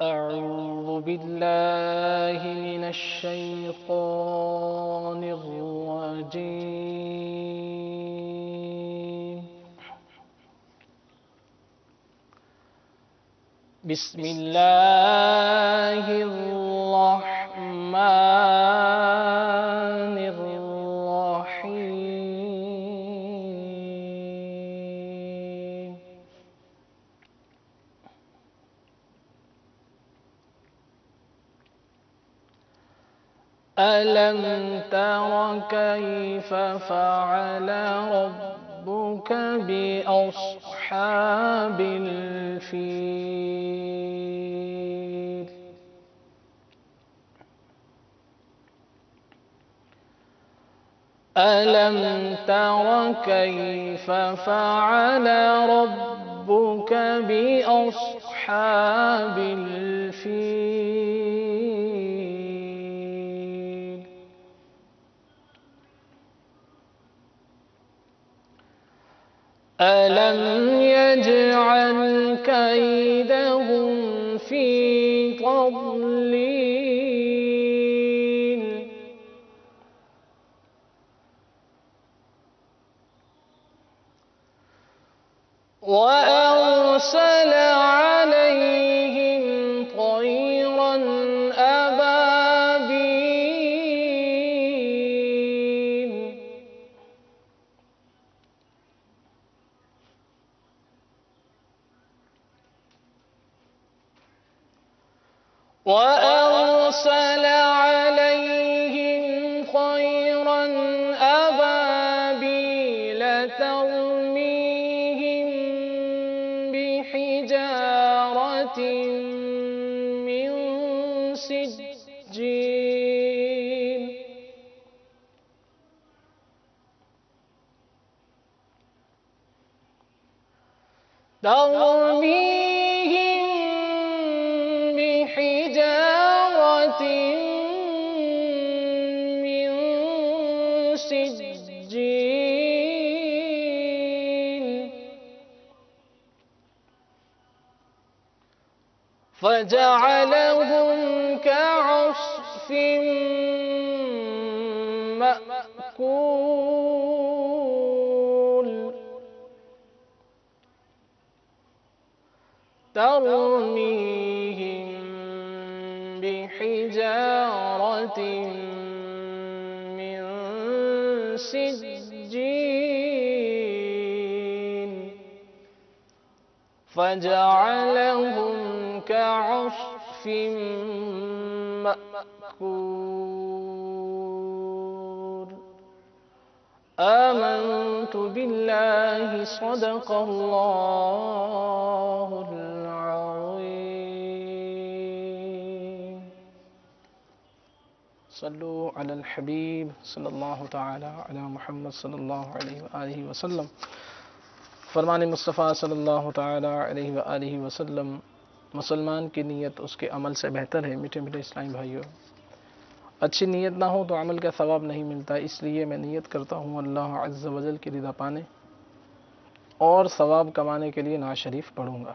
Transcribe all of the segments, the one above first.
أعوذ بالله من الشيطان الرجيم بسم الله الرحمن الرحيم ألم تر كيف فعل ربك بأصحاب الفيل ألم تر كيف فعل ربك بأصحاب الفيل ألم يجعل كيدهم في تضليل وأرسل عليهم طيرا أبابيل وأرسل عليهم طيرا أبابيل ترميهم بحجارة من سجيل ترميهم بحجارة من سجيل فجعلهم كعصف مأكول ترميهم بحجارة من سجيل فجعلهم كعصف مأكول آمنت بالله صدق الله العظيم صلو علی الحبیب صلی اللہ تعالی علی محمد صلی اللہ علیہ وآلہ وسلم۔ فرمان مصطفیٰ صلی اللہ تعالی علیہ وآلہ وسلم، مسلمان کی نیت اس کے عمل سے بہتر ہے۔ میٹھے میٹھے اسلامی بھائیوں، اچھی نیت نہ ہو تو عمل کا ثواب نہیں ملتا، اس لیے میں نیت کرتا ہوں اللہ عز و جل کی رضا پانے اور ثواب کمانے کے لیے نعت شریف پڑھوں گا۔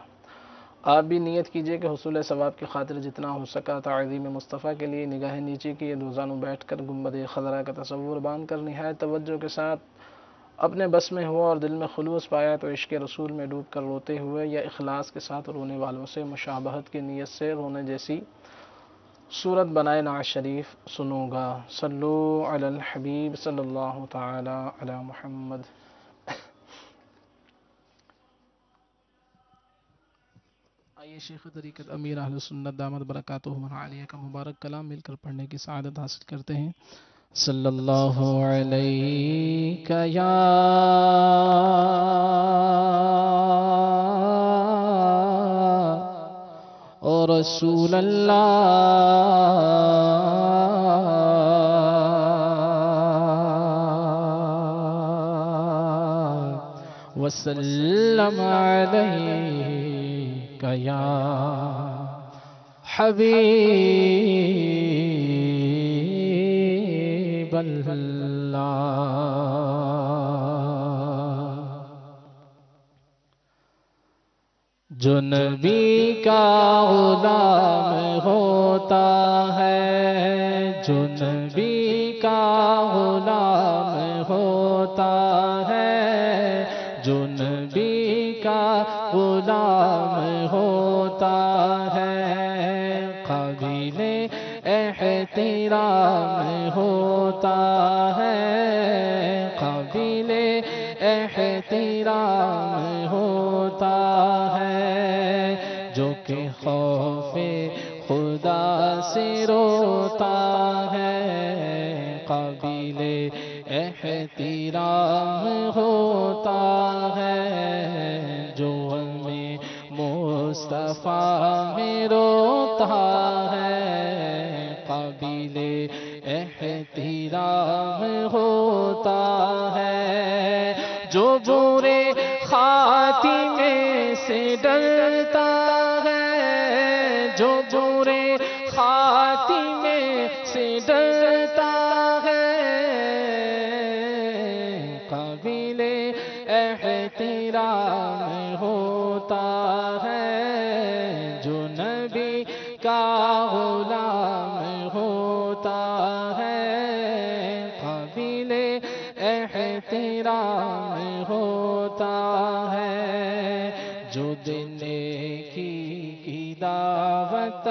آپ بھی نیت کیجئے کہ حصول ثواب کی خاطر جتنا ہو سکا تعظیم مصطفیٰ کے لیے نگاہیں نیچے کیے دوزانوں بیٹھ کر گنبد خضرا کا تصور باندھ کر نہایت توجہ کے ساتھ اپنے بس میں ہوا اور دل میں خلوص پایا تو عشق رسول میں ڈوب کر روتے ہوئے یا اخلاص کے ساتھ رونے والوں سے مشابہت کی نیت سے رونے جیسی صورت بنائے نعت شریف سنوں گا۔ صلو علی الحبیب صلی اللہ تعالی علی محمد۔ آئیے شیخ طریقت امیر اہل سنت دامت برکاتہم عالیہ کا مبارک کلام مل کر پڑھنے کی سعادت حاصل کرتے ہیں۔ صلی اللہ علیہ یا رسول اللہ وسلم علیک یا حبیب اللہ۔ جو نبی کا غلام ہوتا ہے، جو نبی کا غلام ہوتا ہے، جو نبی کا غلام ہوتا ہے، قابل احترام ہوتا ہے، قابل احترام ہوتا ہے، جو کہ خوف خدا سے روتا ہے، قابل احترام ہوتا ہے، جو ہمیں مصطفیٰ میں روتا ہے، قابل احترام ہوتا ہے، جو برے خاتمے سے ڈرتا ہے، جو برے خاتمے سے ڈرتا ہے، قابل احترام ہوتا ہے، جو نبی کا غلام ہوتا ہے، قابل احترام ہوتا ہے، جو دینے کی دعوت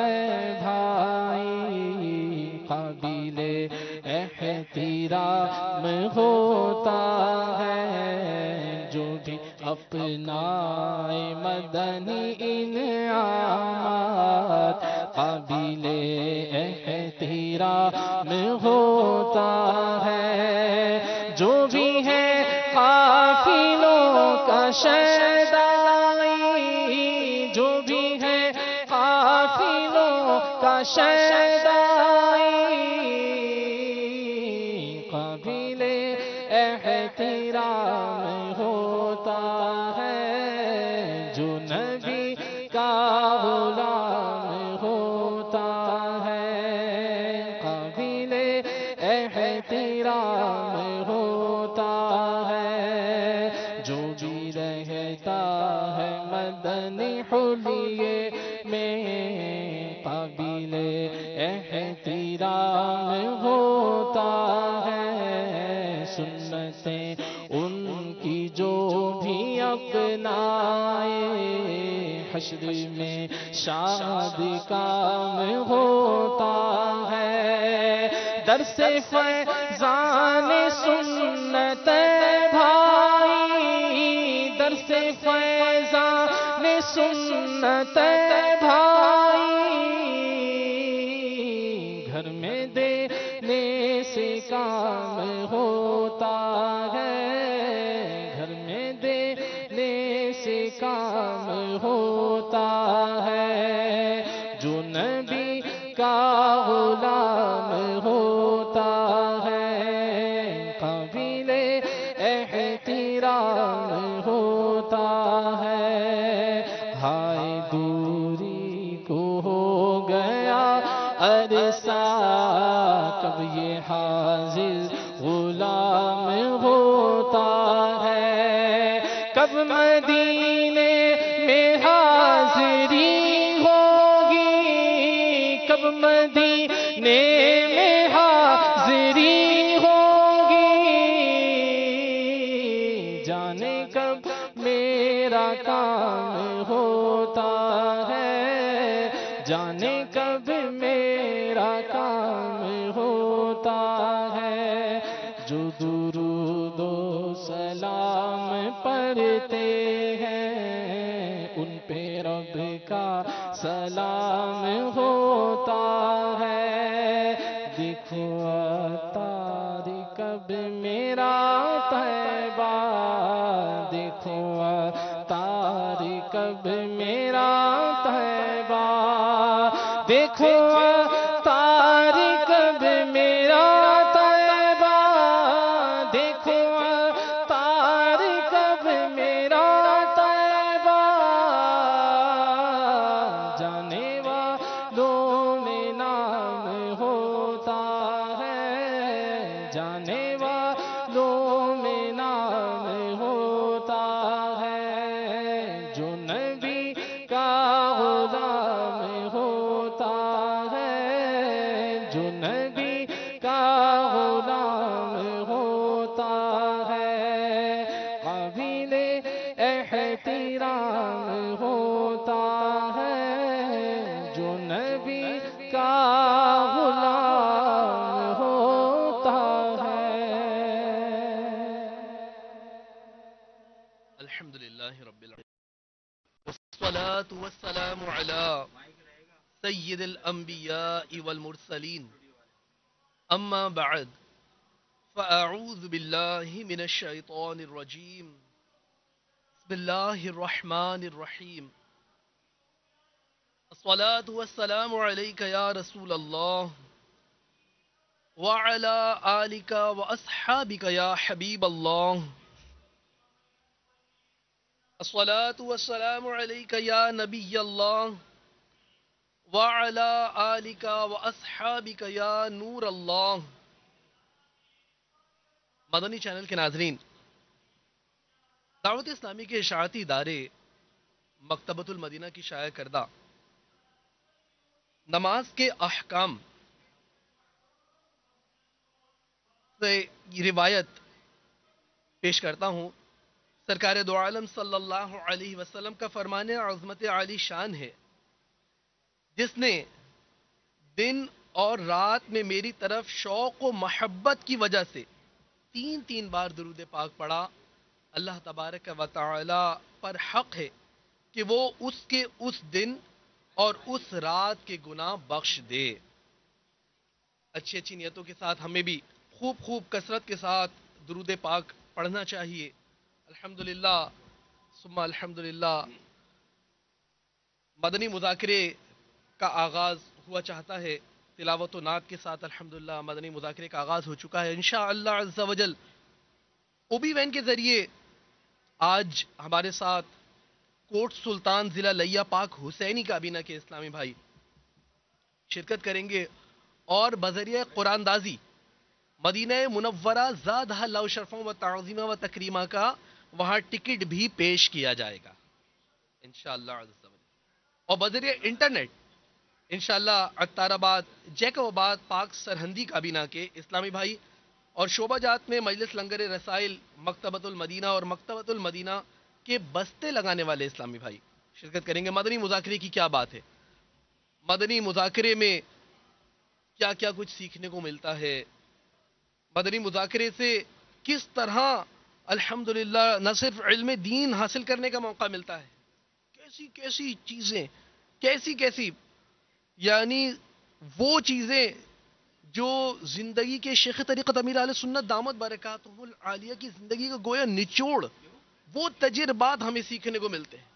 بھائی، قابل احترام ہوتا ہے، جو بھی اپنائے مدنی انعامات، قابل احترام ہوتا ہے، جو بھی ہے قافلوں کا شیدائی، جو بھی ہے قافلوں کا شیدائی، قابل احترام ہوتا ہے، جو نبی کا غلام ہوتا ہے، قابل احترام ہوتا ہے، جو بھی رہتا ہے مدنی حلیے میں، قابل احترام ہوتا ہے، سنتیں ان کی جو بھی اپنائے، حشر میں شاد کام ہوتا ہے، درس فیضان سنت بھائی، درس فیضان سنت بھائی، گھر میں دینے سے کام ہوتا ہے، گھر میں دینے سے کام ہوتا ہے، جو نبی کا غلام ہو حاضر غلام ہوتا ہے، کب مدینے میں حاضری ہوگی، کب مدینے میں حاضری ہوگی، جانے کب میرا کام ہوتا ہے، جانے کب میرا کام ہوتا ہے۔ جو درود و سلام پڑھتے ہیں ان پہ رب کا سلام ہوتا ہے۔ دیکھو اتار کب میرا طیبہ، دیکھو اتار کب میرا طیبہ، دیکھو اتار کب میرا طیبہ، دیکھو اتار کب میرا طیبہ، جانے والوں میں نام ہوتا ہے، جانے والوں میں نام ہوتا ہے۔ جو نبی کا غلام ہوتا ہے، جو نبی کا غلام ہوتا ہے، قابل احترام ہوتا ہے، جو نبی کا غلام ہوتا ہے۔ الحمدللہ رب العالمین، والصلاة والسلام على سید الانبیاء والمرسلین، اما بعد فاعوذ باللہ من الشیطان الرجیم، بسم اللہ الرحمن الرحیم، الصلاة والسلام علیک یا رسول اللہ وعلى آلک واصحابک یا حبیب اللہ، الصلاة والسلام علیک یا نبی اللہ وعلى آلک واصحابک یا نور اللہ۔ مدنی چینل کے ناظرین، دعوت اسلامی کے اشاعتی ادارے مکتبۃ المدینہ کی شائع کردہ نماز کے احکام سے یہ روایت پیش کرتا ہوں۔ سرکار دو عالم صلی اللہ علیہ وسلم کا فرمان عظمت عالی شان ہے، جس نے دن اور رات میں میری طرف شوق و محبت کی وجہ سے 3 بار درود پاک پڑھا، اللہ تبارک و تعالی پر حق ہے کہ وہ اس کے اس دن اور اس رات کے گناہ بخش دے۔ اچھی اچھی نیتوں کے ساتھ ہمیں بھی خوب کثرت کے ساتھ درود پاک پڑھنا چاہیے۔ الحمدللہ ثم الحمدللہ، مدنی مذاکرے کا آغاز ہوا چاہتا ہے تلاوت و نعت کے ساتھ۔ الحمدللہ مدنی مذاکرے کا آغاز ہو چکا ہے انشاءاللہ عز و جل۔ اوبی وین کے ذریعے آج ہمارے ساتھ کوٹ سلطان ضلع لیا پاک حسینی کابینہ کے اسلامی بھائی شرکت کریں گے، اور بذریعہ قرآن دازی مدینہ منورہ زادہ اللہ شرفوں و تعظیمہ و تکریمہ کا وہاں ٹکٹ بھی پیش کیا جائے گا انشاءاللہ عز و جل، اور بذریعہ انٹرنیٹ انشاءاللہ عطار آباد جیکب آباد پاک سرہندی کابینہ کے اسلامی بھائی اور شعبہ جات میں مجلس لنگر رسائل مکتبۃ المدینہ اور مکتبۃ المدینہ کے بستے لگانے والے اسلامی بھائی شرکت کریں گے۔ مدنی مذاکرے کی کیا بات ہے، مدنی مذاکرے میں کیا کیا کچھ سیکھنے کو ملتا ہے، مدنی مذاکرے سے کس طرح الحمدللہ نہ صرف علم دین حاصل کرنے کا موقع ملتا ہے، کیسی کیسی چیزیں، کیسی یعنی وہ چیزیں جو زندگی کے شیخ طریقت امیر اہل سنت دامت برکاتہ العالیہ کی زندگی کا گویا نچوڑ، وہ تجربات ہمیں سیکھنے کو ملتے ہیں۔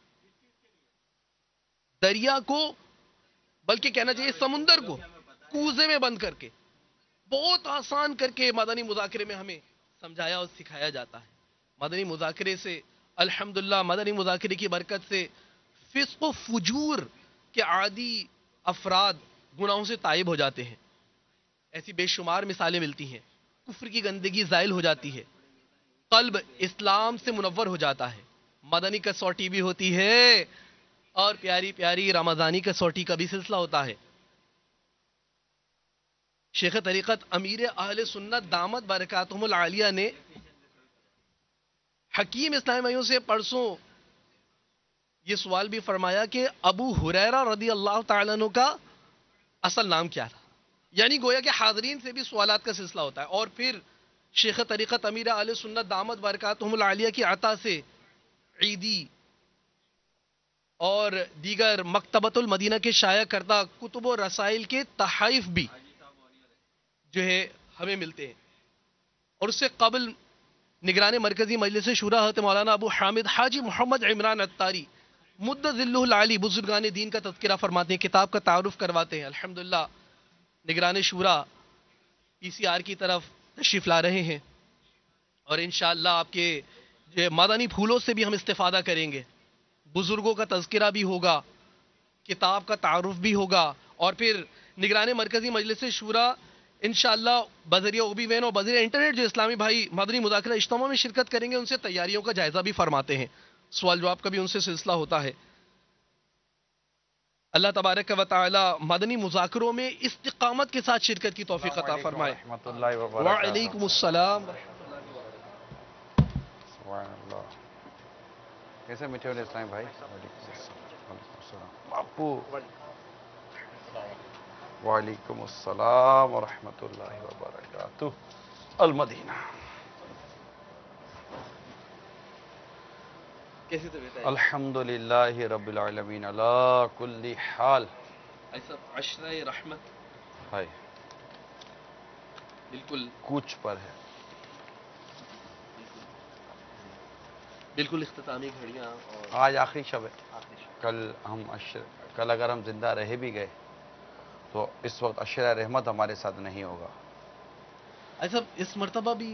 دریا کو، بلکہ کہنا چاہیے سمندر کو کوزے میں بند کر کے بہت آسان کر کے مدنی مذاکرے میں ہمیں سمجھایا اور سکھایا جاتا ہے۔ مدنی مذاکرے سے الحمدللہ مدنی مذاکرے کی برکت سے فسق و فجور کے عادی افراد گناہوں سے تائب ہو جاتے ہیں۔ ایسی بے شمار مثالیں ملتی ہیں. کفر کی گندگی زائل ہو جاتی ہے, قلب اسلام سے منور ہو جاتا ہے. مدنی کسوٹی بھی ہوتی ہے اور پیاری پیاری رمضانی کسوٹی کا بھی سلسلہ ہوتا ہے. شیخ طریقت امیر اہل سنت دامت برکاتہم العالیہ نے حکیم اسلامی بھائیوں سے پرسوں یہ سوال بھی فرمایا کہ ابو ہریرہ رضی اللہ تعالیٰ عنہ کا اصل نام کیا تھا. یعنی گویا کہ حاضرین سے بھی سوالات کا سلسلہ ہوتا ہے. اور پھر شیخ طریقت امیر اہل سنت دامت برکاتہم العالیہ کی عطا سے عیدی اور دیگر مکتبۃ المدینہ کے شائع کردہ کتب و رسائل کے تحائف بھی جو ہے ہمیں ملتے ہیں. اور اس سے قبل نگران مرکزی مجلس شورا حضرت مولانا ابو حامد حاجی محمد عمران عطاری مد ذلہ العالی بزرگان دین کا تذکرہ فرماتے ہیں, کتاب کا تعارف کرواتے ہیں. الحمدللہ نگران شورا پی سی آر کی طرف تشریف لا رہے ہیں اور انشاءاللہ آپ کے جو مدنی پھولوں سے بھی ہم استفادہ کریں گے. بزرگوں کا تذکرہ بھی ہوگا, کتاب کا تعارف بھی ہوگا, اور پھر نگران مرکزی مجلس شورا انشاءاللہ بذریعہ اوبی وین اور بذریعہ انٹرنیٹ جو اسلامی بھائی مدنی مذاکرہ اجتماع میں شرکت کریں گے, ان سے تیاریوں کا جائزہ بھی فرماتے ہیں. سوال جواب کا بھی ان سے سلسلہ ہوتا ہے. اللہ تبارک و تعالی مدنی مذاکروں میں استقامت کے ساتھ شرکت کی توفیق عطا فرمائے. رحمۃ اللہ وبرکاتہ. وعلیکم السلام. سبحان اللہ. کیسے میٹھے والے اسلام بھائی؟ وعلیکم السلام باپو. وعلیکم السلام ورحمۃ اللہ وبرکاتہ. المدینہ. کیسی طبیعت ہے؟ الحمد للہ رب العالمین علی کل حال. ایسا عشرہ رحمت ہائے بالکل کوچ پر ہے. بالکل اختتامی گھڑیاں اور آج آخری شب ہے. کل اگر ہم زندہ رہ بھی گئے تو اس وقت عشرہ رحمت ہمارے ساتھ نہیں ہوگا. ایسا اس مرتبہ بھی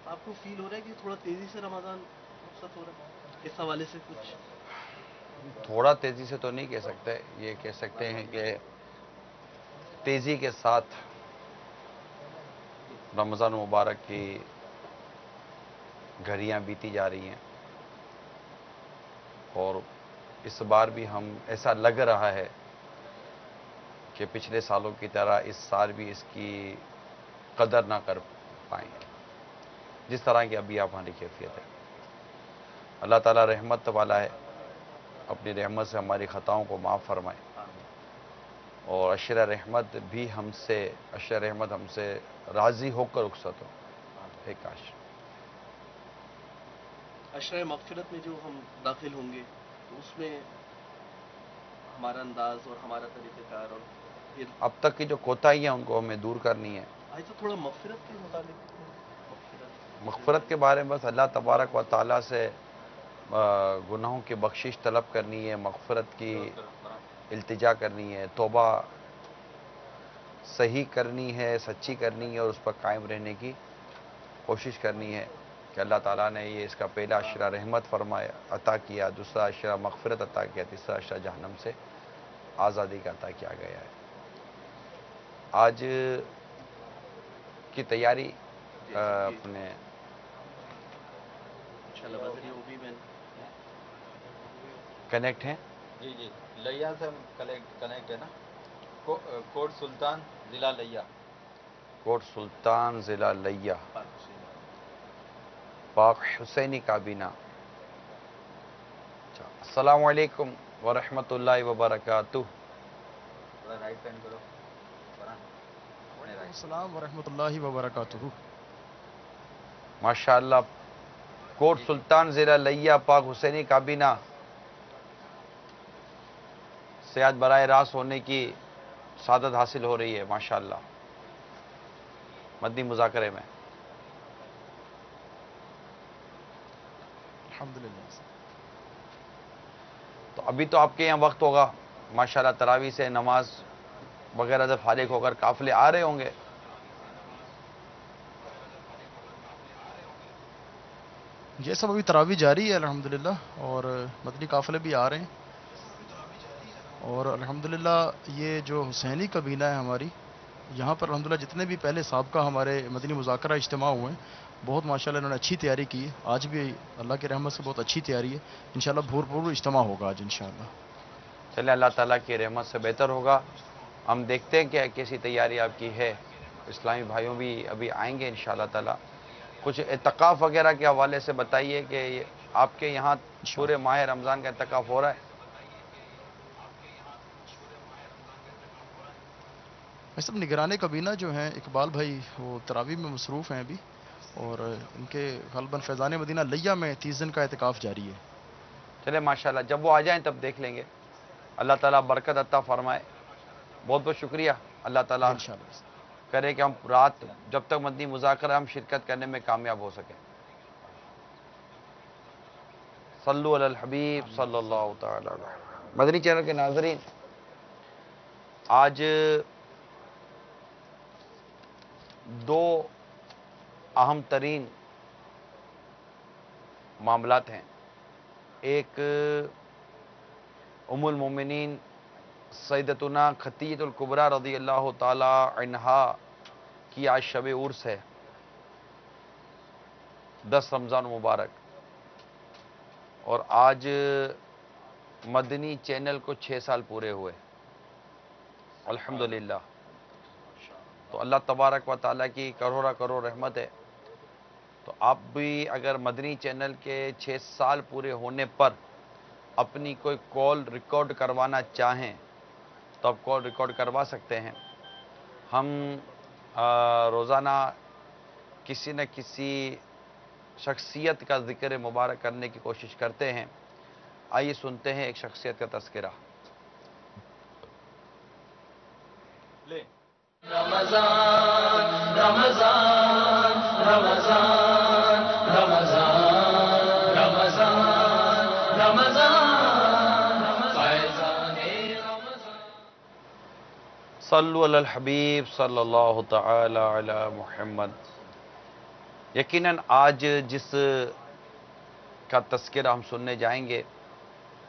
آپ کو فیل ہو رہا ہے کہ تھوڑا تیزی سے رمضان رخصت ہو رہا ہے اس حوالے سے کچھ؟ تھوڑا تیزی سے تو نہیں کہہ سکتے, یہ کہہ سکتے ہیں کہ تیزی کے ساتھ رمضان مبارک کی گھڑیاں بیتی جا رہی ہیں. اور اس بار بھی ہم ایسا لگ رہا ہے کہ پچھلے سالوں کی طرح اس سال بھی اس کی قدر نہ کر پائیں جس طرح کی ابھی ہماری کیفیت ہے. اللہ تعالیٰ رحمت والا ہے, اپنی رحمت سے ہماری خطاؤں کو معاف فرمائے اور عشرہ رحمت بھی ہم سے راضی ہو کر رخصت ہو. ایک کاش عشرہ مغفرت میں جو ہم داخل ہوں گے تو اس میں ہمارا انداز اور ہمارا طریقہ کار اور پھر اب تک کی جو کوتاہیاں ان کو ہمیں دور کرنی ہے. ایسا تھوڑا مغفرت کے متعلق مغفرت کے بارے میں بس اللہ تبارک و تعالیٰ سے گناہوں کی بخشش طلب کرنی ہے, مغفرت کی التجا کرنی ہے, توبہ صحیح کرنی ہے, سچی کرنی ہے اور اس پر قائم رہنے کی کوشش کرنی ہے کہ اللہ تعالیٰ نے یہ اس کا پہلا عشرہ رحمت فرمایا عطا کیا, دوسرا عشرہ مغفرت عطا کیا, تیسرا عشرہ جہنم سے آزادی کا عطا کیا گیا ہے. آج کی تیاری اپنے کنیکٹ ہیں. جی لیا سے کنیکٹ ہے نا. کوٹ سلطان ضلع لیا. کوٹ سلطان ضلع لیا پاک حسینی کابینہ. السلام علیکم ورحمۃ اللہ وبرکاتہ. رائٹ پین کرو. وعلیکم السلام ورحمۃ اللہ وبرکاتہ. ماشاء اللہ کوٹ سلطان ضلع لیا پاک حسینی کابینہ سے آج براہ راست ہونے کی سعادت حاصل ہو رہی ہے ماشاء اللہ مدنی مذاکرے میں. الحمدللہ. تو ابھی تو آپ کے یہاں وقت ہوگا ماشاءاللہ, تراویح سے نماز وغیرہ سے فارغ ہو کر قافلے آ رہے ہوں گے. یہ سب ابھی تراویح جاری ہے الحمدللہ, اور مدنی قافلے بھی آ رہے ہیں. اور الحمدللہ یہ جو حسینی کابینہ ہے ہماری, یہاں پر الحمدللہ جتنے بھی پہلے سابقہ ہمارے مدنی مذاکرہ اجتماع ہوئے ہیں بہت ماشاءاللہ انہوں نے اچھی تیاری کی ہے. آج بھی اللہ کی رحمت سے بہت اچھی تیاری ہے. انشاءاللہ بھرپور اجتماع ہوگا آج انشاءاللہ. چلے اللہ تعالیٰ کی رحمت سے بہتر ہوگا. ہم دیکھتے ہیں کہ کیسی تیاری آپ کی ہے. اسلامی بھائیوں بھی ابھی آئیں گے انشاءاللہ تعالیٰ. کچھ اعتکاف وغیرہ کے حوالے سے بتائیے کہ آپ کے یہاں پورے ماہ رمضان کا اعتکاف ہو رہا ہے؟ بھائی صاحب نگران کابینہ جو ہیں اقبال بھائی وہ تراویح میں مصروف ہیں ابھی، اور ان کے غالباً فیضان مدینہ لیہ میں 30 دن کا اعتکاف جاری ہے. چلے ماشاءاللہ جب وہ آ جائیں تب دیکھ لیں گے. اللہ تعالیٰ برکت عطا فرمائے. بہت بہت شکریہ. اللہ تعالیٰ انشاءاللہ. کرے کہ ہم رات جب تک مدنی مذاکرہ ہم شرکت کرنے میں کامیاب ہو سکیں. صلو علی الحبیب صلی اللہ تعالی علیہ وسلم. مدنی چینل کے ناظرین، آج دو اہم ترین معاملات ہیں. ایک ام المومنین سیدتنا خدیجۃ الکبریٰ رضی اللہ تعالی عنہا کی آج شب عرس ہے، 10 رمضان مبارک. اور آج مدنی چینل کو 6 سال پورے ہوئے الحمدللہ. تو اللہ تبارک و تعالیٰ کی کروڑا کروڑ رحمت ہے. تو آپ بھی اگر مدنی چینل کے 6 سال پورے ہونے پر اپنی کوئی کال ریکارڈ کروانا چاہیں تو آپ کال ریکارڈ کروا سکتے ہیں. ہم روزانہ کسی نہ کسی شخصیت کا ذکر مبارک کرنے کی کوشش کرتے ہیں. آئیے سنتے ہیں ایک شخصیت کا تذکرہ. لے رمضان رمضان رمضان رمضان رمضان رمضان فیضان رمضان. صلو علی الحبیب صلی اللہ تعالی علی محمد. یقیناً آج جس کا تذکرہ ہم سننے جائیں گے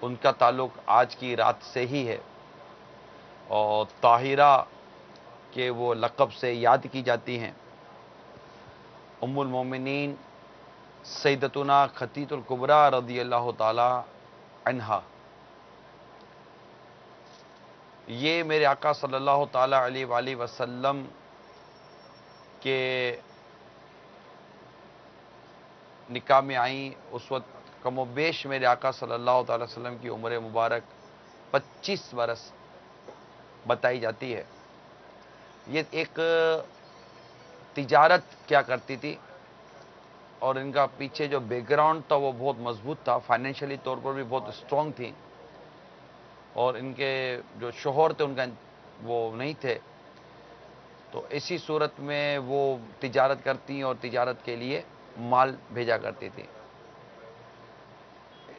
ان کا تعلق آج کی رات سے ہی ہے، اور طاہرہ کے وہ لقب سے یاد کی جاتی ہیں. ام المومنین سیدتنا خدیجۃ الکبریٰ رضی اللہ تعالی عنہا. یہ میرے آقا صلی اللہ تعالی علیہ وآلہ وسلم کے نکاح میں آئیں. اس وقت کم و بیش میرے آقا صلی اللہ تعالی وسلم کی عمر مبارک 25 برس بتائی جاتی ہے. یہ ایک تجارت کیا کرتی تھی، اور ان کا پیچھے جو بیک گراؤنڈ تھا وہ بہت مضبوط تھا، فائنینشلی طور پر بھی بہت اسٹرانگ تھی. اور ان کے جو شوہر تھے ان کا وہ نہیں تھے. تو اسی صورت میں وہ تجارت کرتی اور تجارت کے لیے مال بھیجا کرتی تھی.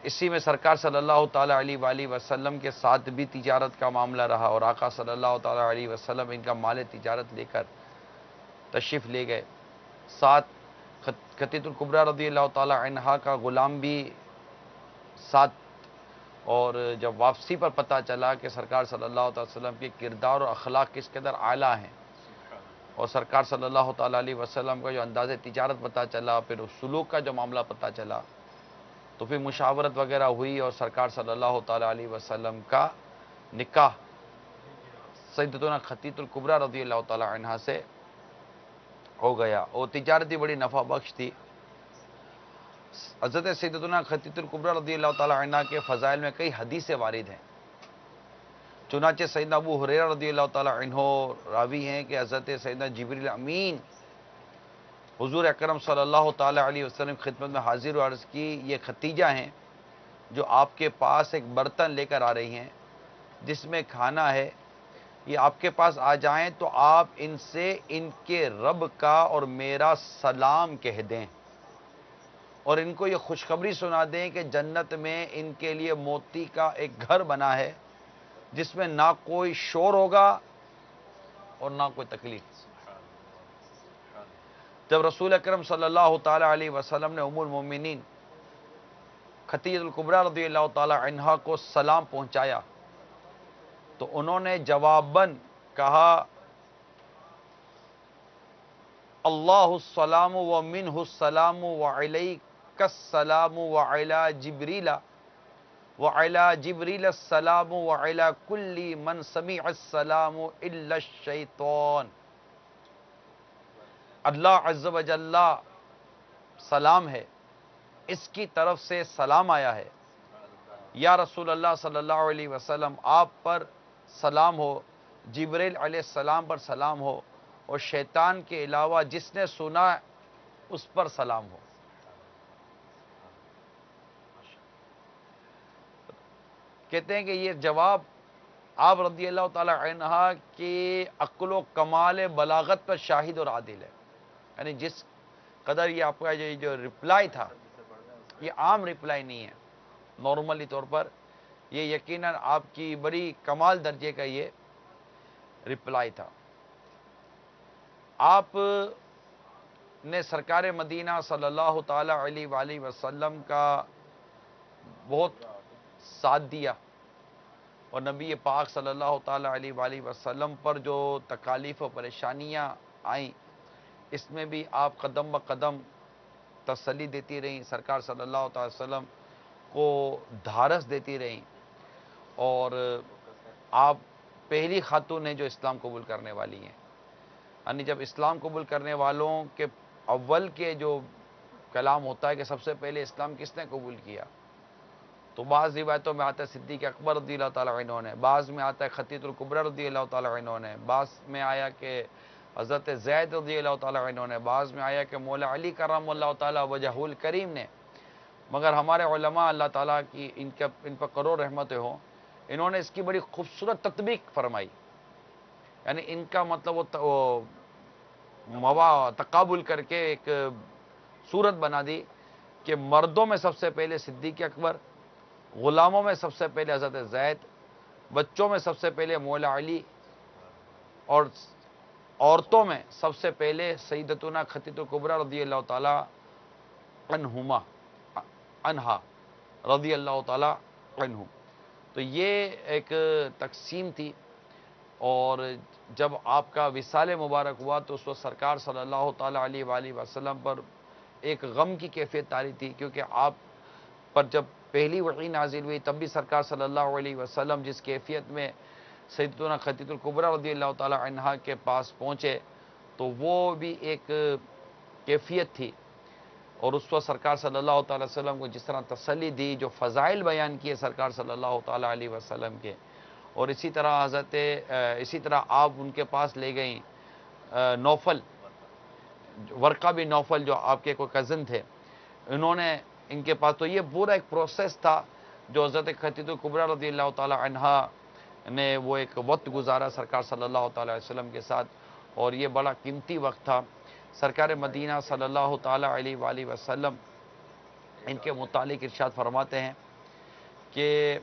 اسی میں سرکار صلی اللہ تعالی علیہ وآلہ وسلم کے ساتھ بھی تجارت کا معاملہ رہا، اور آقا صلی اللہ تعالی علیہ وسلم ان کا مال تجارت لے کر تشریف لے گئے. ساتھ خدیجۃ الکبریٰ رضی اللہ تعالی عنہا کا غلام بھی ساتھ. اور جب واپسی پر پتہ چلا کہ سرکار صلی اللہ تعالی وسلم کے کردار اور اخلاق کس قدر اعلیٰ ہیں، اور سرکار صلی اللہ تعالی علیہ وسلم کا جو انداز تجارت پتہ چلا، پھر اس سلوک کا جو معاملہ پتہ چلا، تو پھر مشاورت وغیرہ ہوئی اور سرکار صلی اللہ تعالی علیہ وسلم کا نکاح سیدتنا خدیجۃ الکبریٰ رضی اللہ تعالی عنہا سے ہو گیا. اور تجارت بھی بڑی نفع بخش تھی. حضرت سیدتنا خدیجۃ الکبریٰ رضی اللہ تعالی عنہا کے فضائل میں کئی حدیثیں وارد ہیں. چنانچہ سیدنا ابو ہریرہ رضی اللہ تعالی عنہ راوی ہیں کہ حضرت سیدنا جبریل امین حضور اکرم صلی اللہ تعالی علیہ وسلم خدمت میں حاضر و عرض کی، یہ خدیجہ ہیں جو آپ کے پاس ایک برتن لے کر آ رہی ہیں جس میں کھانا ہے. یہ آپ کے پاس آ جائیں تو آپ ان سے ان کے رب کا اور میرا سلام کہہ دیں، اور ان کو یہ خوشخبری سنا دیں کہ جنت میں ان کے لیے موتی کا ایک گھر بنا ہے جس میں نہ کوئی شور ہوگا اور نہ کوئی تکلیف. جب رسول اکرم صلی اللہ تعالی علیہ وسلم نے ام المومنین خدیجۃ الکبریٰ رضی اللہ تعالی عنہا کو سلام پہنچایا تو انہوں نے جواباً کہا اللہ السلام و منہ السلام و علیک السلام و علی جبریل السلام و علی کل من سمع السلام الا الشیطان. اللہ عز و جل سلام ہے، اس کی طرف سے سلام آیا ہے. یا رسول اللہ صلی اللہ علیہ وسلم آپ پر سلام ہو، جبریل علیہ السلام پر سلام ہو، اور شیطان کے علاوہ جس نے سنا اس پر سلام ہو. کہتے ہیں کہ یہ جواب آپ رضی اللہ تعالی عنہ کی عقل و کمال بلاغت پر شاہد اور عادل ہے. یعنی جس قدر یہ آپ کا جو رپلائی تھا، یہ عام رپلائی نہیں ہے. نارملی طور پر یہ یقیناً آپ کی بڑی کمال درجے کا یہ رپلائی تھا. آپ نے سرکار مدینہ صلی اللہ تعالی علیہ وآلہ وسلم کا بہت ساتھ دیا، اور نبی پاک صلی اللہ تعالی علیہ وآلہ وسلم پر جو تکالیف و پریشانیاں آئیں، اس میں بھی آپ قدم بقدم تسلی دیتی رہیں، سرکار صلی اللہ تعالی وسلم کو دھارس دیتی رہیں، اور آپ پہلی خاتون ہیں جو اسلام قبول کرنے والی ہیں. یعنی جب اسلام قبول کرنے والوں کے اول کے جو کلام ہوتا ہے کہ سب سے پہلے اسلام کس نے قبول کیا، تو بعض روایتوں میں آتا ہے صدیق اکبر رضی اللہ تعالیٰ عنہ نے، بعض میں آتا ہے خطیط الکبریٰ رضی اللہ تعالیٰ عنہ نے، بعض میں آیا کہ حضرت زید رضی اللہ تعالیٰ عنہ نے، بعض میں آیا کہ مولا علی کرم اللہ تعالیٰ وجہ الکریم نے. مگر ہمارے علماء اللہ تعالیٰ کی ان پر کروڑ رحمتیں ہوں، انہوں نے اس کی بڑی خوبصورت تطبیق فرمائی. یعنی ان کا مطلب وہ تقابل کر کے ایک صورت بنا دی کہ مردوں میں سب سے پہلے صدیق اکبر، غلاموں میں سب سے پہلے حضرت زید، بچوں میں سب سے پہلے مولا علی، اور عورتوں میں سب سے پہلے سیدتنا خدیجہ الکبریٰ رضی اللہ تعالی عنہا رضی اللہ تعالی عنہ. تو یہ ایک تقسیم تھی. اور جب آپ کا وصال مبارک ہوا تو اس وقت سرکار صلی اللہ تعالی علیہ وآلہ وسلم پر ایک غم کی کیفیت طاری تھی، کیونکہ آپ پر جب پہلی وحی نازل ہوئی تب بھی سرکار صلی اللہ علیہ وسلم جس کیفیت میں سیدتنا خدیجہ الکبریٰ رضی اللہ تعالی عنہا کے پاس پہنچے تو وہ بھی ایک کیفیت تھی. اور اس وقت سرکار صلی اللہ تعالی وسلم کو جس طرح تسلی دی، جو فضائل بیان کیے سرکار صلی اللہ تعالی علیہ وسلم کے، اور اسی طرح آپ ان کے پاس لے گئیں نوفل، ورقہ بھی نوفل جو آپ کے کوئی کزن تھے، انہوں نے ان کے پاس، تو یہ پورا ایک پروسیس تھا جو حضرت خدیجہ الکبریٰ رضی اللہ تعالی عنہا نے وہ ایک وقت گزارا سرکار صلی اللہ تعالی وسلم کے ساتھ، اور یہ بڑا قیمتی وقت تھا. سرکار مدینہ صلی اللہ تعالی علیہ وآلہ وسلم ان کے متعلق ارشاد فرماتے ہیں کہ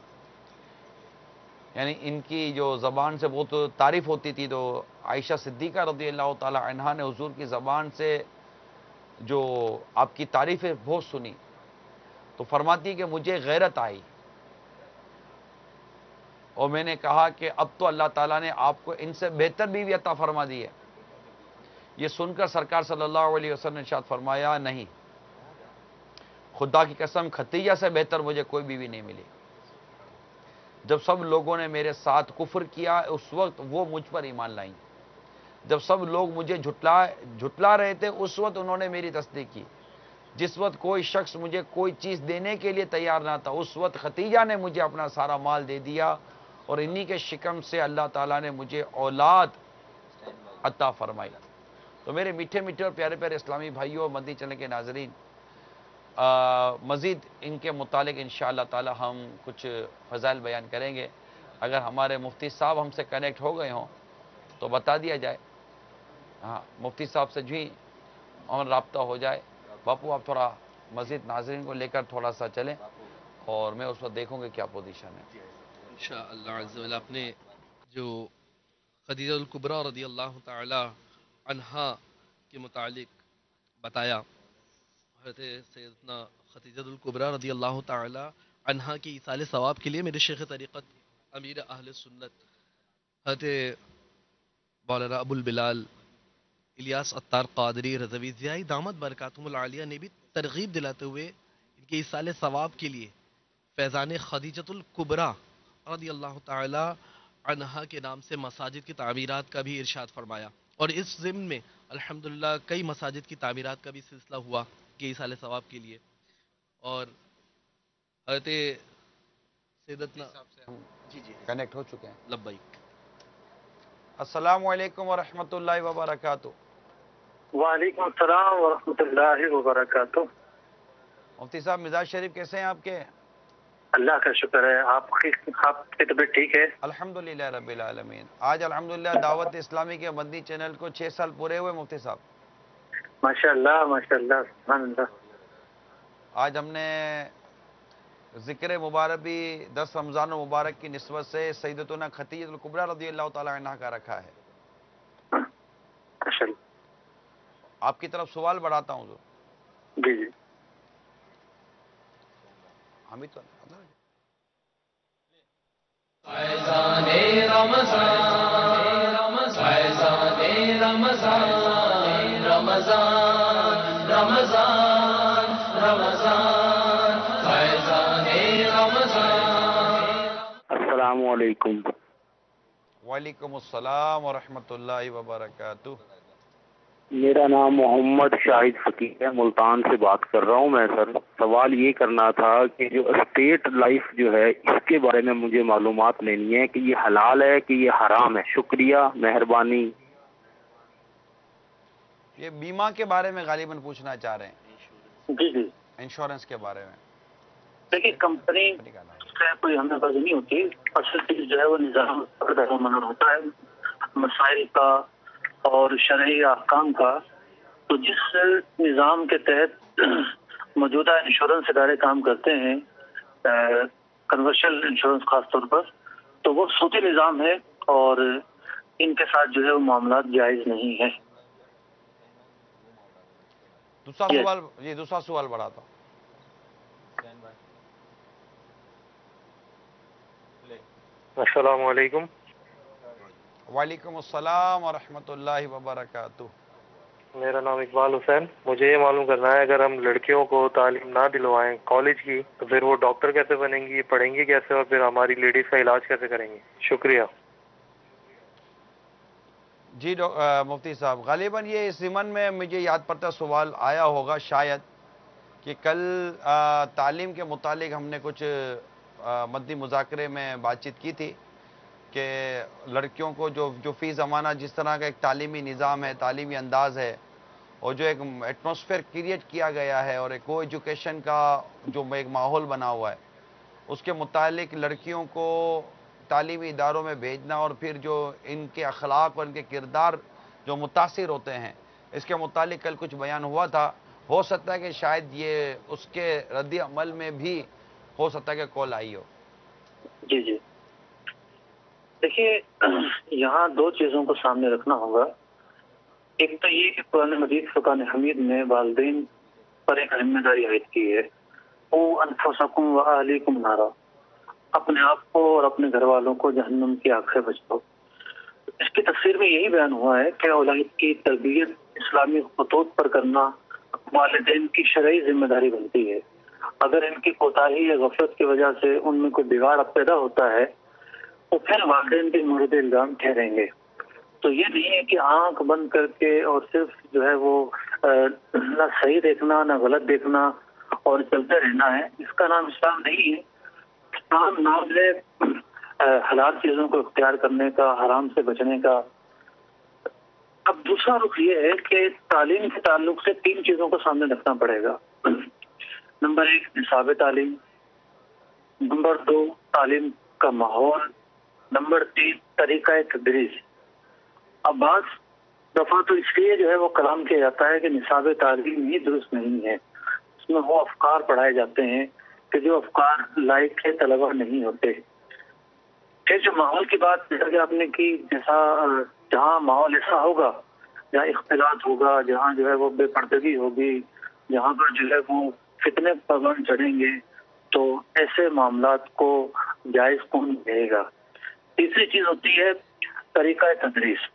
یعنی ان کی جو زبان سے بہت تعریف ہوتی تھی، تو عائشہ صدیقہ رضی اللہ تعالی عنہا نے حضور کی زبان سے جو آپ کی تعریفیں بہت سنی، تو فرماتی کہ مجھے غیرت آئی، اور میں نے کہا کہ اب تو اللہ تعالیٰ نے آپ کو ان سے بہتر بیوی عطا فرما دی ہے. یہ سن کر سرکار صلی اللہ علیہ وسلم نے ارشاد فرمایا، نہیں، خدا کی قسم خدیجہ سے بہتر مجھے کوئی بیوی نہیں ملی. جب سب لوگوں نے میرے ساتھ کفر کیا اس وقت وہ مجھ پر ایمان لائیں، جب سب لوگ مجھے جھٹلا رہے تھے اس وقت انہوں نے میری تصدیق کی، جس وقت کوئی شخص مجھے کوئی چیز دینے کے لیے تیار نہ تھا اس وقت خدیجہ نے مجھے اپنا سارا مال دے دیا، اور انہی کے شکم سے اللہ تعالیٰ نے مجھے اولاد عطا فرمائی. تو میرے میٹھے میٹھے اور پیارے پیارے اسلامی بھائیوں اور مدنی چینل کے ناظرین، مزید ان کے متعلق انشاءاللہ تعالی ہم کچھ فضائل بیان کریں گے. اگر ہمارے مفتی صاحب ہم سے کنیکٹ ہو گئے ہوں تو بتا دیا جائے. ہاں، مفتی صاحب سے جو ہی اور رابطہ ہو جائے. باپو آپ تھوڑا مزید ناظرین کو لے کر تھوڑا سا چلیں، اور میں اس وقت دیکھوں گی کیا پوزیشن ہے. انشاءاللہ عز و جل آپ نے جو خدیجہ الکبریٰ رضی اللہ تعالی عنہا کے متعلق بتایا، حضرت سیدنا خدیجہ الکبریٰ رضی اللہ تعالی عنہا کی ایصال ثواب کے لیے میرے شیخ طریقت امیر اہل سنت حضرت مولانا ابو البلال الیاس عطار قادری رضوی ضیائی دامت برکاتہم العالیہ نے بھی ترغیب دلاتے ہوئے ان کے ایصال ثواب کے لیے فیضان خدیجۃ الکبریٰ رضی اللہ تعالی عنہا کے نام سے مساجد کی تعمیرات کا بھی ارشاد فرمایا، اور اس ضمن میں الحمدللہ کئی مساجد کی تعمیرات کا بھی سلسلہ ہوا کہ ایصال ثواب کے لیے. اور حضرت سیدتنا جی جی کنیکٹ ہو چکے ہیں. لبیک. السلام علیکم ورحمۃ اللہ وبرکاتہ. وعلیکم السلام ورحمۃ اللہ وبرکاتہ. مفتی صاحب مزاج شریف کیسے ہیں آپ کے؟ اللہ کا شکر ہے. آپ کی طبیعت ٹھیک ہے؟ الحمدللہ رب العالمین. آج الحمدللہ دعوت اسلامی کے مدنی چینل کو 6 سال پورے ہوئے مفتی صاحب. ماشاء اللہ ماشاء اللہ سبحان اللہ. آج ہم نے ذکر مبارک بھی 10 رمضان المبارک کی نسبت سے سیدتنا خدیجۃ الکبریٰ رضی اللہ تعالی عنہ کا رکھا ہے. ماشاء اللہ. آپ کی طرف سوال بڑھاتا ہوں. جی جی. ہم ہی تو فیضان رمضان فیضان رمضان رمضان رمضان رمضان فیضان رمضان. السلام علیکم. وعلیکم السلام ورحمۃ اللہ وبرکاتہ. میرا نام محمد شاہد فقیر ہے، ملتان سے بات کر رہا ہوں میں. سر سوال یہ کرنا تھا کہ جو اسٹیٹ لائف جو ہے اس کے بارے میں مجھے معلومات لینی ہے کہ یہ حلال ہے کہ یہ حرام ہے. شکریہ، مہربانی. یہ بیمہ کے بارے میں غالباً پوچھنا چاہ رہے ہیں. جی جی. انشورنس کے بارے میں. دیکھیے کمپنی سے کوئی ہمیں غرض نہیں ہوتی. اصل چیز جو ہے وہ نظام منظر ہوتا ہے مسائل کا اور شرعی احکام کا. تو جس نظام کے تحت موجودہ انشورنس ادارے کام کرتے ہیں، کنورشل انشورنس خاص طور پر، تو وہ سودی نظام ہے اور ان کے ساتھ جو ہے وہ معاملات جائز نہیں ہے. دوسرا سوال بڑھاتا ہوں. السلام علیکم. وعلیکم السلام ورحمۃ اللہ وبرکاتہ. میرا نام اقبال حسین. مجھے یہ معلوم کرنا ہے اگر ہم لڑکیوں کو تعلیم نہ دلوائیں کالج کی تو پھر وہ ڈاکٹر کیسے بنیں گی، پڑھیں گی کیسے، اور پھر ہماری لیڈیز کا علاج کیسے کریں گی؟ شکریہ. جی مفتی صاحب، غالباً یہ اس ضمن میں مجھے یاد پڑتا سوال آیا ہوگا شاید کہ کل تعلیم کے متعلق ہم نے کچھ مدنی مذاکرے میں بات چیت کی تھی کہ لڑکیوں کو جو فی زمانہ جس طرح کا ایک تعلیمی نظام ہے، تعلیمی انداز ہے، اور جو ایک ایٹماسفیئر کریٹ کیا گیا ہے اور ایک کو ایجوکیشن کا جو ایک ماحول بنا ہوا ہے، اس کے متعلق لڑکیوں کو تعلیمی اداروں میں بھیجنا اور پھر جو ان کے اخلاق اور ان کے کردار جو متاثر ہوتے ہیں، اس کے متعلق کل کچھ بیان ہوا تھا. ہو سکتا ہے کہ شاید یہ اس کے رد عمل میں بھی ہو سکتا ہے کہ کال آئی ہو. جی جی. دیکھیے یہاں دو چیزوں کو سامنے رکھنا ہوگا. ایک تو یہ کہ قرآن مجید فرقان حمید نے والدین پر ایک ذمہ داری عائد کی ہے، قوا انفسکم واہلیکم نارا، اپنے آپ کو اور اپنے گھر والوں کو جہنم کی آگ سے بچاؤ. اس کی تفسیر میں یہی بیان ہوا ہے کہ اولاد کی تربیت اسلامی خطوط پر کرنا والدین کی شرعی ذمہ داری بنتی ہے. اگر ان کی کوتاہی یا غفلت کی وجہ سے ان میں کوئی بگاڑ پیدا ہوتا ہے تو پھر والدین کے مورد الزام ٹھہریں گے. تو یہ نہیں ہے کہ آنکھ بند کر کے اور صرف جو ہے وہ نہ صحیح دیکھنا نہ غلط دیکھنا اور چلتے رہنا ہے. اس کا نام اسلام نہیں ہے. اسلام نام ہے حلال چیزوں کو اختیار کرنے کا، حرام سے بچنے کا. اب دوسرا رخ یہ ہے کہ تعلیم کے تعلق سے تین چیزوں کو سامنے رکھنا پڑے گا. نمبر 1 نصاب تعلیم، نمبر 2 تعلیم کا ماحول، نمبر 3 طریقہ تدریس. اب بعض دفعہ تو اس لیے جو ہے وہ کلام کیا جاتا ہے کہ نصاب تعلیم ہی درست نہیں ہے. اس میں وہ افکار پڑھائے جاتے ہیں کہ جو افکار لائق کے طلبہ نہیں ہوتے. پھر جو ماحول کی بات جیسا کہ آپ نے کی، جہاں ماحول ایسا ہوگا، جہاں اختلاط ہوگا، جہاں جو ہے وہ بے پردگی ہوگی، جہاں پر جو ہے وہ فتنے پابند چڑھیں گے، تو ایسے معاملات کو جائز کون کہے گا. تیسری چیز ہوتی ہے طریقہ تدریس.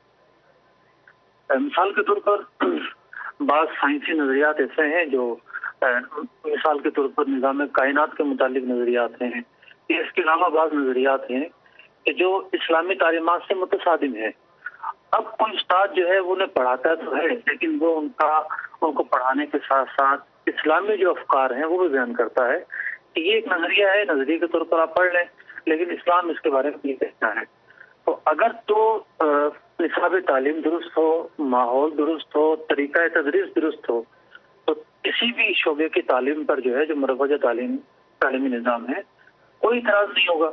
مثال کے طور پر بعض سائنسی نظریات ایسے ہیں جو مثال کے طور پر نظام کائنات کے متعلق نظریات ہیں. اس کے علاوہ بعض نظریات ہیں کہ جو اسلامی تعلیمات سے متصادم ہے. اب کوئی استاد جو ہے وہ انہیں پڑھاتا تو ہے، لیکن وہ ان کو پڑھانے کے ساتھ ساتھ اسلامی جو افکار ہیں وہ بھی بیان کرتا ہے کہ یہ ایک نظریہ ہے، نظریے کے طور پر آپ پڑھ لیں، لیکن اسلام اس کے بارے میں یہ کہتا ہے. تو اگر تو نصاب تعلیم درست ہو، ماحول درست ہو، طریقہ تدریس درست ہو، تو کسی بھی شعبے کی تعلیم پر جو ہے جو مروجہ تعلیمی نظام ہے کوئی اعتراض نہیں ہوگا.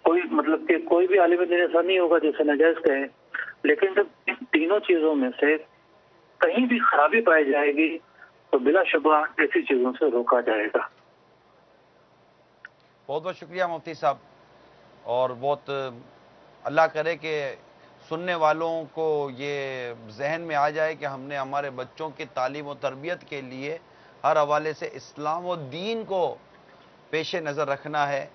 کوئی مطلب کہ کوئی بھی عالم دین ایسا نہیں ہوگا جیسے ناجائز کہیں. لیکن جب ان تینوں چیزوں میں سے کہیں بھی خرابی پائی جائے گی تو بلا شبہ ایسی چیزوں سے روکا جائے گا. بہت بہت شکریہ مفتی صاحب، اور بہت اللہ کرے کہ سننے والوں کو یہ ذہن میں آ جائے کہ ہم نے ہمارے بچوں کی تعلیم و تربیت کے لیے ہر حوالے سے اسلام و دین کو پیش نظر رکھنا ہے،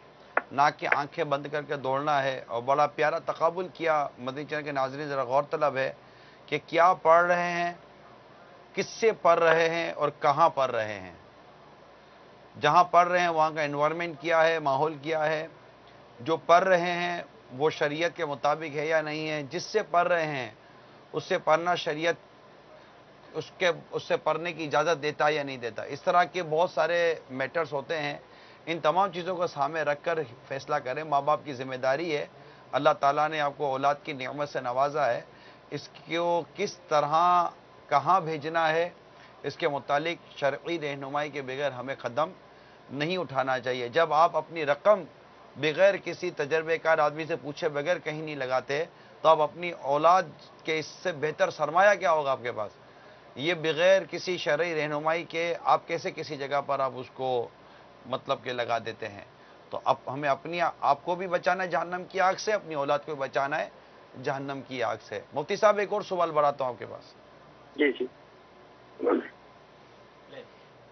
نہ کہ آنکھیں بند کر کے دوڑنا ہے. اور بڑا پیارا تقابل کیا مدنی چینل کے ناظرین. ذرا غور طلب ہے کہ کیا پڑھ رہے ہیں، کس سے پڑھ رہے ہیں اور کہاں پڑھ رہے ہیں. جہاں پڑھ رہے ہیں وہاں کا انوائرمنٹ کیا ہے، ماحول کیا ہے. جو پڑھ رہے ہیں وہ شریعت کے مطابق ہے یا نہیں ہے. جس سے پڑھ رہے ہیں اس سے پڑھنا شریعت اس سے پڑھنے کی اجازت دیتا ہے یا نہیں دیتا. اس طرح کے بہت سارے میٹرز ہوتے ہیں. ان تمام چیزوں کو سامنے رکھ کر فیصلہ کریں. ماں باپ کی ذمہ داری ہے. اللہ تعالیٰ نے آپ کو اولاد کی نعمت سے نوازا ہے. اس کو کس طرح کہاں بھیجنا ہے اس کے متعلق شرعی رہنمائی کے بغیر ہمیں قدم نہیں اٹھانا چاہیے. جب آپ اپنی رقم بغیر کسی تجربے کار آدمی سے پوچھے بغیر کہیں نہیں لگاتے تو آپ اپنی اولاد کے اس سے بہتر سرمایہ کیا ہوگا آپ کے پاس. یہ بغیر کسی شرعی رہنمائی کے آپ کیسے کسی جگہ پر آپ اس کو مطلب کہ لگا دیتے ہیں. تو اب ہمیں اپنی آپ کو بھی بچانا ہے جہنم کی آگ سے، اپنی اولاد کو بھی بچانا ہے جہنم کی آگ سے. مفتی صاحب ایک اور سوال بڑھاتا ہوں آپ کے پاس. جی جی.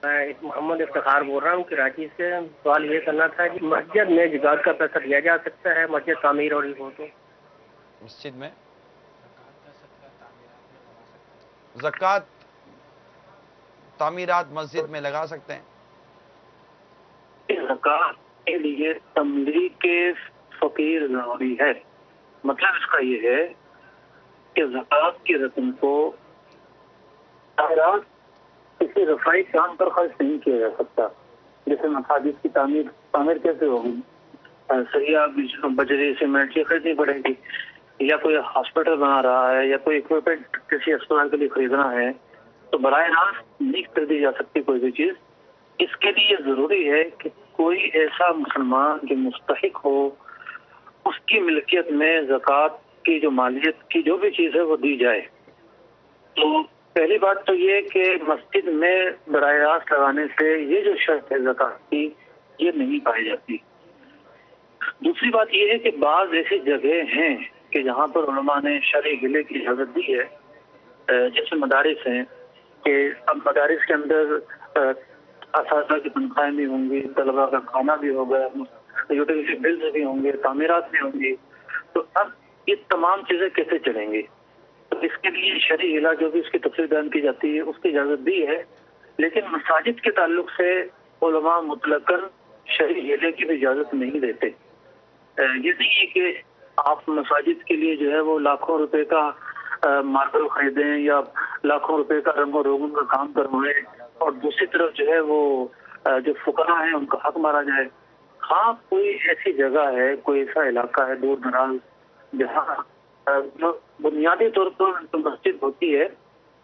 میں محمد افتخار بول رہا ہوں کراچی سے. سوال یہ کرنا تھا کہ مسجد میں زکوٰۃ کا پیسہ دیا جا سکتا ہے؟ مسجد تعمیر ہو رہی ہو تو مسجد میں زکوٰۃ تعمیرات مسجد میں لگا سکتے ہیں. زکوٰۃ کے لیے تملیک فقیر ضروری ہے. مطلب اس کا یہ ہے کہ زکوٰۃ کی رقم کو تعمیرات کسی رفائی کام پر خرچ نہیں کیا جا سکتا. جیسے مساجد کی تعمیر کیسے ہوگی؟ سریہ بجری سیمنٹ یہ خریدنی پڑے گی، یا کوئی ہاسپٹل بنا رہا ہے یا کوئی اکوپمنٹ کسی اسپتال کے لیے خریدنا ہے تو براہ راست نہیں خریدی جا سکتی کوئی بھی چیز. اس کے لیے ضروری ہے کہ کوئی ایسا مسلمان جو مستحق ہو اس کی ملکیت میں زکوٰۃ کی جو مالیت کی جو بھی چیز ہے وہ دی جائے. تو پہلی بات تو یہ کہ مسجد میں براہ راست لگانے سے یہ جو شرط ہے زکوٰۃ کی یہ نہیں پائی جاتی. دوسری بات یہ ہے کہ بعض ایسی جگہ ہیں کہ جہاں پر علماء نے شرعی ہلے کی اجازت دی ہے، جیسے مدارس ہیں کہ اب مدارس کے اندر اساتذہ کی تنخواہیں بھی ہوں گی، طلباء کا کھانا بھی ہوگا، یوٹیلیٹی بلز بھی ہوں گے، تعمیرات بھی ہوں گی. تو اب یہ تمام چیزیں کیسے چلیں گی؟ تو اس کے لیے شرعی ہلا جو بھی اس کی تفصیل بیان کی جاتی ہے اس کی اجازت دی ہے. لیکن مساجد کے تعلق سے علماء مطلقاً شرعی ہلے کی بھی اجازت نہیں دیتے. یہ نہیں ہے کہ آپ مساجد کے لیے جو ہے وہ لاکھوں روپے کا ماربل خریدیں یا لاکھوں روپے کا رنگ و روگن کا کام کروائیں اور دوسری طرف جو ہے وہ جو فقراء ہیں ان کا حق مارا جائے. ہاں کوئی ایسی جگہ ہے، کوئی ایسا علاقہ ہے دور دراز جہاں جو بنیادی طور پر مسجد ہوتی ہے،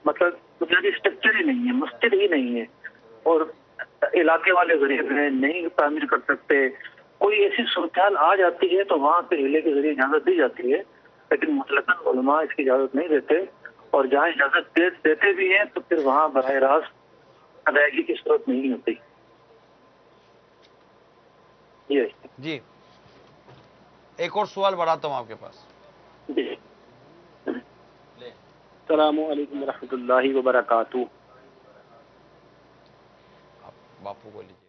مطلب بنیادی اسٹرکچر ہی نہیں ہے، مسجد ہی نہیں ہے، اور علاقے والے غریب ہیں نہیں تعمیر کر سکتے، کوئی ایسی صورتحال آ جاتی ہے تو وہاں پہ ہلے کے ذریعے اجازت دی جاتی ہے. لیکن مطلقاً علماء اس کی اجازت نہیں دیتے، اور جہاں اجازت دیتے بھی ہیں تو پھر وہاں براہ راست ادائیگی کی صورت نہیں ہوتی. جی ایک اور سوال بڑھاتا ہوں آپ کے پاس. جی. السلام علیکم ورحمۃ اللہ وبرکاتہ. باپو کو لیجیے.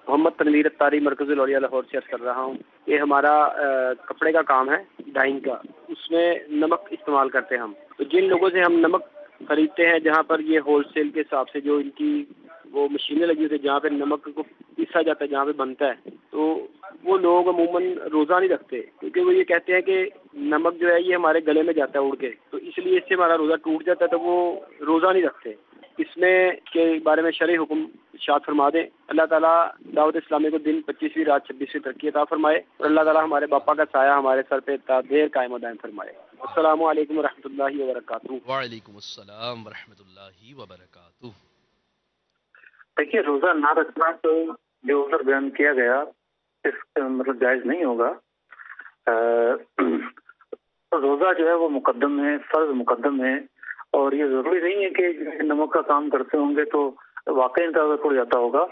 محمد تنویر اتاری مرکز لوریہ لاہور سے عرض کر رہا ہوں. یہ ہمارا کپڑے کا کام ہے ڈائنگ کا، اس میں نمک استعمال کرتے ہیں ہم. تو جن لوگوں سے ہم نمک خریدتے ہیں جہاں پر یہ ہول سیل کے حساب سے جو ان کی وہ مشینیں لگی ہوتی ہیں جہاں پہ نمک کو پیسا جاتا ہے جہاں پہ بنتا ہے، تو وہ لوگ عموماً روزہ نہیں رکھتے کیونکہ وہ یہ کہتے ہیں کہ نمک جو ہے یہ ہمارے گلے میں جاتا ہے اڑ کے، تو اس لیے اس سے ہمارا روزہ ٹوٹ جاتا ہے، تو وہ روزہ نہیں رکھتے۔ اس میں کے بارے میں شرعی حکم ارشاد فرما دیں۔ اللہ تعالیٰ دعوت اسلامی کو دن 25ویں رات 26ویں ترقی عطا فرمائے، اور اللہ تعالیٰ ہمارے باپا کا سایہ ہمارے سر پہ تا دیر قائم و دائم فرمائے۔ السلام علیکم ورحمۃ اللہ وبرکاتہ۔ وعلیکم السلام ورحمۃ اللہ وبرکاتہ۔ دیکھیے، روزہ نہ رکھنا تو جو ادھر بیان کیا گیا اس مطلب جائز نہیں ہوگا۔ روزہ جو ہے وہ مقدم ہے، فرض مقدم ہے، اور یہ ضروری نہیں ہے کہ نمک کا کام کرتے ہوں گے تو واقعی اندازہ پڑ جاتا ہوگا۔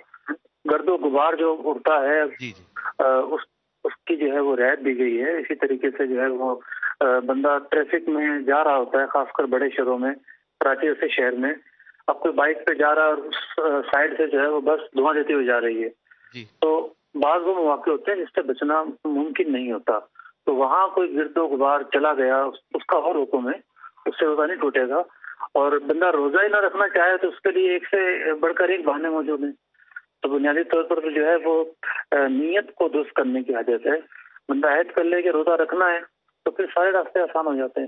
گرد و غبار جو اڑتا ہے جی جی اس کی جو ہے وہ رعایت دی گئی ہے۔ اسی طریقے سے جو ہے وہ بندہ ٹریفک میں جا رہا ہوتا ہے، خاص کر بڑے شہروں میں، کراچی جیسے شہر میں، اب کوئی بائک پہ جا رہا ہے اور سائڈ سے جو ہے وہ بس دھواں دیتی ہوئی جا رہی ہے، جی تو بعض وہ مواقع ہوتے ہیں جس سے بچنا ممکن نہیں ہوتا، تو وہاں کوئی گرد و غبار چلا گیا، اس کا اور حکم ہے، اس سے روزہ نہیں ٹوٹے گا۔ اور بندہ روزہ ہی نہ رکھنا چاہے تو اس کے لیے ایک سے بڑھ کر ایک بہانے موجود ہیں۔ تو بنیادی طور پر جو ہے وہ نیت کو درست کرنے کی حاجت ہے۔ بندہ عہد کر لے کہ روزہ رکھنا ہے تو پھر سارے راستے آسان ہو جاتے ہیں۔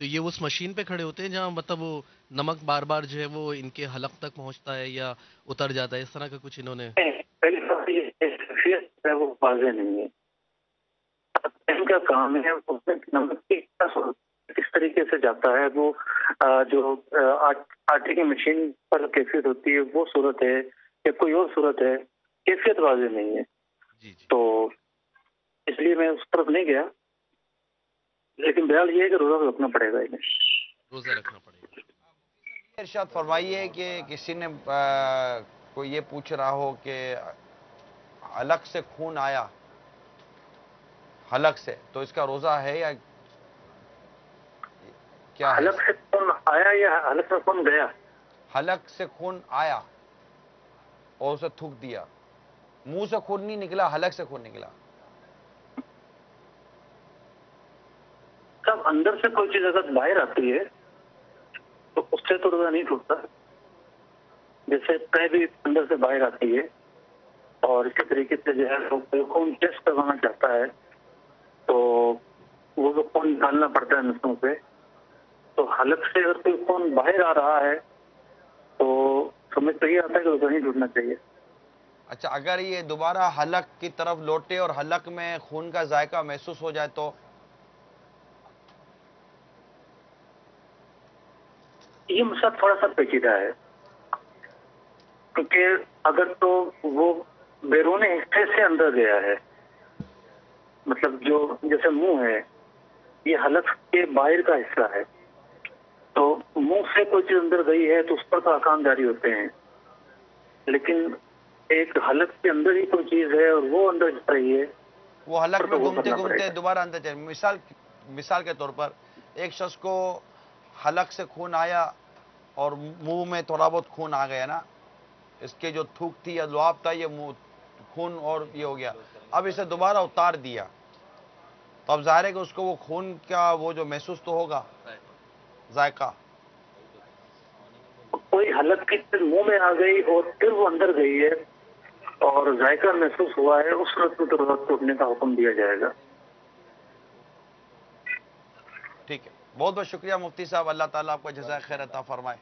تو یہ اس مشین پہ کھڑے ہوتے ہیں جہاں مطلب وہ نمک بار بار جو ہے وہ ان کے حلق تک پہنچتا ہے یا اتر جاتا ہے، اس طرح کا کچھ انہوں نے؟ پہلی بات یہ کیفیت ہے وہ واضح نہیں ہے۔ ان کا کام ہے اس میں نمک کی کس طریقے سے جاتا ہے، وہ جو آٹے کی مشین پر کیفیت ہوتی ہے وہ صورت ہے یا کوئی اور صورت ہے، کیفیت واضح نہیں ہے۔ جی جی تو اس لیے میں اس طرف نہیں گیا، لیکن بہرحال یہ ہے کہ روزہ رکھنا پڑے گا انہیں۔ روزہ رکھنا پڑے گا۔ ارشاد فرمائیے کہ کسی نے کوئی یہ پوچھ رہا ہو کہ حلق سے خون آیا، حلق سے، تو اس کا روزہ ہے یا کیا ہے؟ حلق سے خون آیا یا حلق سے خون گیا؟ حلق سے خون آیا اور اسے تھوک دیا، منہ سے خون نہیں نکلا، حلق سے خون نکلا۔ جب اندر سے کوئی چیز اگر باہر آتی ہے تو اس سے تو روزہ نہیں ٹوٹتا۔ جیسے قے بھی اندر سے باہر آتی ہے اور اسی طریقے سے جو ہے کوئی خون ٹیسٹ کروانا چاہتا ہے تو وہ خون نکالنا پڑتا ہے نسوں سے، تو حلق سے اگر کوئی خون باہر آ رہا ہے تو سمجھ تو یہ آتا ہے کہ روزہ نہیں ٹوٹنا چاہیے۔ اچھا، اگر یہ دوبارہ حلق کی طرف لوٹے اور حلق میں خون کا ذائقہ محسوس ہو جائے تو؟ یہ مسئلہ تھوڑا سا پیچیدہ ہے، کیونکہ اگر تو وہ بیرونی حصے سے اندر گیا ہے، مطلب جو جیسے منہ ہے یہ حلق کے باہر کا حصہ ہے، تو منہ سے کوئی چیز اندر گئی ہے تو اس پر تو احکام جاری ہوتے ہیں، لیکن ایک حلق کے اندر ہی کوئی چیز ہے اور وہ اندر جا رہی ہے، وہ حلق میں تو وہ گھومتے کرنا گھومتے پڑے گا۔ دوبارہ اندر چلے۔ مثال کے طور پر ایک شخص کو حلق سے خون آیا اور منہ میں تھوڑا بہت خون آ گیا نا، اس کے جو تھوک تھی یا لعاب تھا یہ منہ خون اور یہ ہو گیا، اب اسے دوبارہ اتار دیا تو اب ظاہر ہے کہ اس کو وہ خون کا وہ جو محسوس تو ہوگا ذائقہ۔ کوئی حلق کی چیز منہ میں آ گئی اور پھر وہ اندر گئی ہے اور ذائقہ محسوس ہوا ہے، اس وقت میں تو روزہ توڑنے کا حکم دیا جائے گا۔ ٹھیک ہے، بہت بہت شکریہ مفتی صاحب، اللہ تعالیٰ آپ کو جزائے خیر عطا فرمائے۔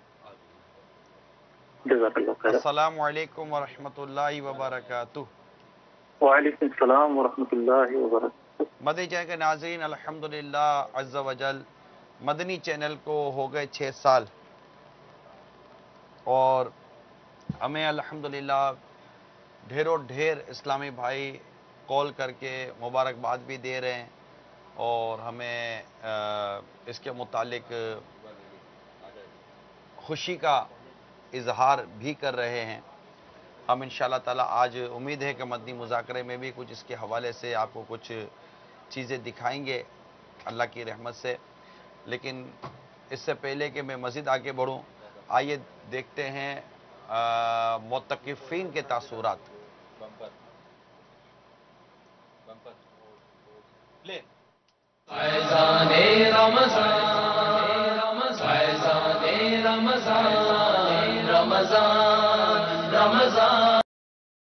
جزاک اللہ خیر۔ السلام علیکم ورحمۃ اللہ وبرکاتہ۔ وعلیکم السلام ورحمۃ اللہ وبرکاتہ۔ مدنی چینل کے ناظرین، الحمدللہ عز و جل مدنی چینل کو ہو گئے 6 سال اور ہمیں الحمدللہ ڈھیروں ڈھیر اسلامی بھائی کال کر کے مبارکباد بھی دے رہے ہیں اور ہمیں اس کے متعلق خوشی کا اظہار بھی کر رہے ہیں۔ ہم انشاءاللہ تعالی آج امید ہے کہ مدنی مذاکرے میں بھی کچھ اس کے حوالے سے آپ کو کچھ چیزیں دکھائیں گے اللہ کی رحمت سے، لیکن اس سے پہلے کہ میں مزید آگے بڑھوں، آئیے دیکھتے ہیں معتکفین کے تاثرات۔ فیضان رمضان رمضان رمضان رمضان